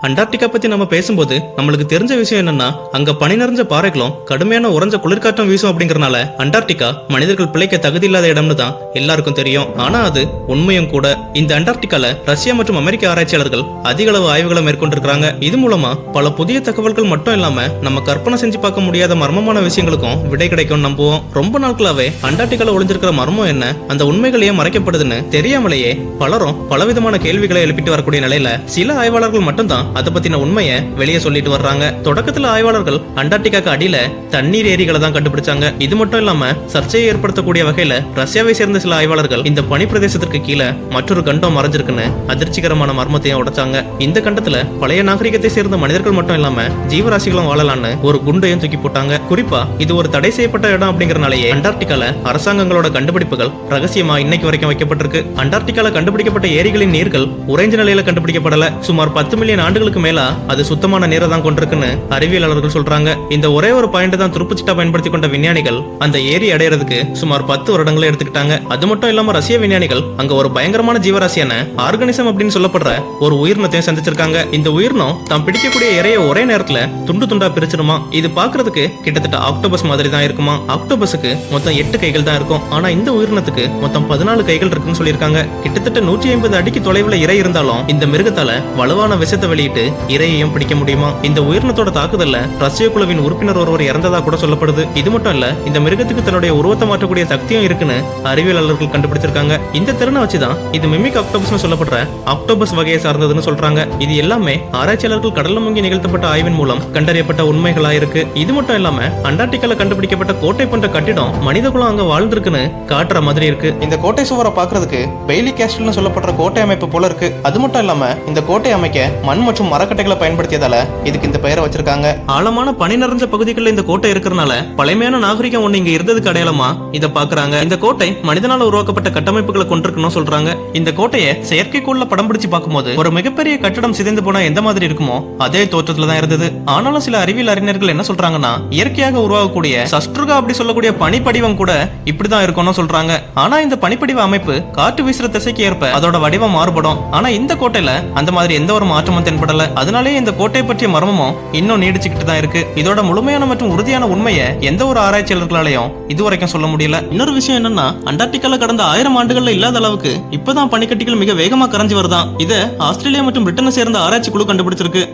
Antarctica பத்தி நம்ம பேசும்போது நம்மளுக்கு தெரிஞ்ச விஷயம் என்னன்னா, அங்க பனி நிறைஞ்ச பாறைகளும் கடுமையான உறைஞ்ச குளிர்காற்றும் வீசும் அப்படிங்கறனால அண்டார்டிகா மனிதர்கள் பிழைக்க தகுதி இல்லாத இடம்னு தான் எல்லாருக்கும் தெரியும். ஆனா அது உண்மையும் கூட. இந்த அண்டார்டிகால ரஷ்யா மற்றும் அமெரிக்க ஆராய்ச்சியாளர்கள் அதிக அளவு ஆய்வுகளை மேற்கொண்டிருக்காங்க. இது மூலமா பல புதிய தகவல்கள் மட்டும் இல்லாம நம்ம கற்பனை செஞ்சு பார்க்க முடியாத மர்மமான விஷயங்களுக்கும் விடை கிடைக்கும் நம்புவோம். ரொம்ப நாட்களாவே அண்டார்டிகால ஒளிஞ்சிருக்கிற மர்மம் என்ன, அந்த உண்மைகள் ஏன் மறைக்கப்படுதுன்னு தெரியாமலேயே பலரும் பலவிதமான கேள்விகளை எழுப்பிட்டு வரக்கூடிய நிலையில சில ஆய்வாளர்கள் மட்டும்தான் அதை பத்தின உண்மையை வெளியே சொல்லிட்டு வர்றாங்க. தொடக்கத்துல ஆய்வாளர்கள் அண்டார்டிகாக்கு அடியில தண்ணீர் ஏரிகளை தான் கண்டுபிடிச்சாங்க. இது மட்டும் இல்லாம சர்ச்சையை ஏற்படுத்தக்கூடிய வகையில ரஷ்யாவை சேர்ந்த சில ஆய்வாளர்கள் இந்த பனி பிரதேசத்திற்கு கீழே மற்றொரு கண்டம் மறைஞ்சிருக்குன்னு அதிர்ச்சிகரமான மர்மத்தையும் உடைச்சாங்க. இந்த கண்டத்துல பழைய நாகரிகத்தை சேர்ந்த மனிதர்கள் மட்டும் இல்லாம ஜீவராசிகளும் வாழலான்னு ஒரு குண்டையும் தூக்கி போட்டாங்க. குறிப்பா இது ஒரு தடை செய்யப்பட்ட இடம் அப்படிங்கறனாலேயே அண்டார்டிகால அரசாங்கங்களோட கண்டுபிடிப்புகள் ரகசியமா இன்னைக்கு வரைக்கும் வைக்கப்பட்டிருக்கு. அண்டார்டிகால கண்டுபிடிக்கப்பட்ட ஏரிகளின் நீர்கள் உறைஞ்ச நிலையில கண்டுபிடிக்கப்படல. சுமார் 10 மில்லியன் ஆண்டுகளுக்கு மேல அது சுத்தமான நீரை தான் கொண்டிருக்குன்னு அறிவியலாளர்கள் சொல்றாங்க. இந்த ஒரே ஒரு பாயிண்ட் தான் துருப்புச்சீட்டா பயன்படுத்தி கொண்ட விஞ்ஞானிகள் அந்த ஏரி அடையிறதுக்கு சுமார் 10 வருடங்களை எடுத்துக்கிட்டாங்க. அது மட்டும் இல்லாம ரஷ்ய விஞ்ஞானிகள் அங்க ஒரு பயங்கரமான ஜீவராசியான ஆர்கானிசம் அப்படின்னு சொல்லப்படுற ஒரு உயிரினத்தையும் சந்திச்சிருக்காங்க. இந்த உயிரினம் தான் பிடிக்கக்கூடிய இறைய ஒரே நேரத்துல துண்டு துண்டா பிரிச்சிருமா. இது பாக்குறதுக்கு கிட்டத்தட்ட ஆக்டோபஸ் மாதிரி தான் இருக்குமா. ஆக்டோபஸுக்கு மொத்தம் 8 கைகள் தான் இருக்கும். ஆனா இந்த உயிரினத்துக்கு மொத்தம் 14 கைகள் இருக்குன்னு சொல்லியிருக்காங்க. கிட்டத்தட்ட 150 அடிக்கு தொலைவுல இறை இருந்தாலும் இந்த மிருகத்தால வலுவான விஷத்தை வெளியிட்டு இறையையும் பிடிக்க முடியுமா. இந்த உயிரினத்தோட தாக்குதல்ல ரஷ்ய குழுவின் உறுப்பினர் ஒருவர் இறந்ததா கூட சொல்லப்படுது. இது மட்டும் இல்ல, இந்த மிருகத்துக்கு தன்னுடைய உருவத்தை மாற்றக்கூடிய சக்தியும் இருக்குன்னு அறிவியலாளர்கள் கண்டுபிடிச்சிருக்காங்க. இந்த திறனை வச்சுதான் இது மிமிக் ஆக்டோபஸ் சொல்லப்படுற ஆக்டோபஸ் வகையை சார்ந்ததுன்னு சொல்றாங்க. இது எல்லாமே ஆராய்ச்சியாளர்கள் கடல்ல முங்கி நிகழ்த்தப்பட்ட ஆய்வின் மூலம் கண்டறியப்பட்ட உண்மைகளா இருக்கு. இது மட்டும் இல்லாம அண்டார்டிகால கண்டுபிடிக்கப்பட்ட கோட்டை போன்ற கட்டிடம் மனித குலம் அங்க வாழ்ந்திருக்குன்னு காட்டுற மாதிரி இருக்கு. இந்த கோட்டை சுவரை பாக்குறதுக்கு பெய்லி கேஸ்டல்னு சொல்லப்படுற கோட்டை அமைப்பு போல இருக்கு. அது மட்டும் இல்லாம இந்த கோட்டை அமைக்க மண் மற்றும் மரக்கட்டைகளை பயன்படுத்தியதால இதுக்கு இந்த பெயரை வச்சிருக்காங்க. ஆழமான பனி நிறைஞ்ச பகுதிகளில் இந்த கோட்டை இருக்கிறனால பழமையான நாகரிகம் ஒண்ணு இங்க இருந்ததுக்கு அடையாளமா இத பாக்குறாங்க. இந்த கோட்டை மனிதனால உருவாக்கப்பட்ட கட்டமைப்புகளை கொண்டிருக்கணும் சொல்றாங்க. இந்த கோட்டையை செயற்கைக்கோள்ல படம் பிடிச்சு பார்க்கும்போது ஒரு மிகப்பெரிய கட்டடம் சிதைந்து போனா எந்த மாதிரி இருக்குமோ அதே தோற்றத்துல தான் இருந்தது. ஆனாலும் சில அறிவியல் அறிஞர்கள் என்ன சொல்றாங்கன்னா, இயற்கையாக உருவாகக்கூடிய சஸ்ட்ருகா அப்படி சொல்லக்கூடிய பனிப்படிவம் கூட இப்படிதான் இருக்கும்னு சொல்றாங்க. ஆனா இந்த பனிப்படிவ அமைப்பு காற்று வீசுற திசைக்கு ஏற்ப அதோட வடிவம் மாறுபடும். ஆனா இந்த கோட்டையில அந்த மாதிரி எந்த ஒரு மாற்றமும் தென்படல. அதனாலே இந்த கோட்டை பற்றிய மர்மமும் இன்னும் நீடிச்சுக்கிட்டு தான் இருக்கு. இதோட முழுமையான மற்றும் உறுதியான உண்மையை எந்த ஒரு ஆராய்ச்சியாளர்களாலையும் இதுவரைக்கும் சொல்ல முடியல. இன்னொரு விஷயம் என்னன்னா, அண்டார்டிகால கடந்த 1000 ஆண்டுகள்ல இல்லாத அளவுக்கு இப்பதான் பனிக்கட்டிகள் மிக வேகமா கரைஞ்சு வருதான். இதை ஆஸ்திரேலியா மற்றும் பிரிட்டனை சேர்ந்த ஆராய்ச்சி குழு கண்டுபிடிச்சிருக்கு.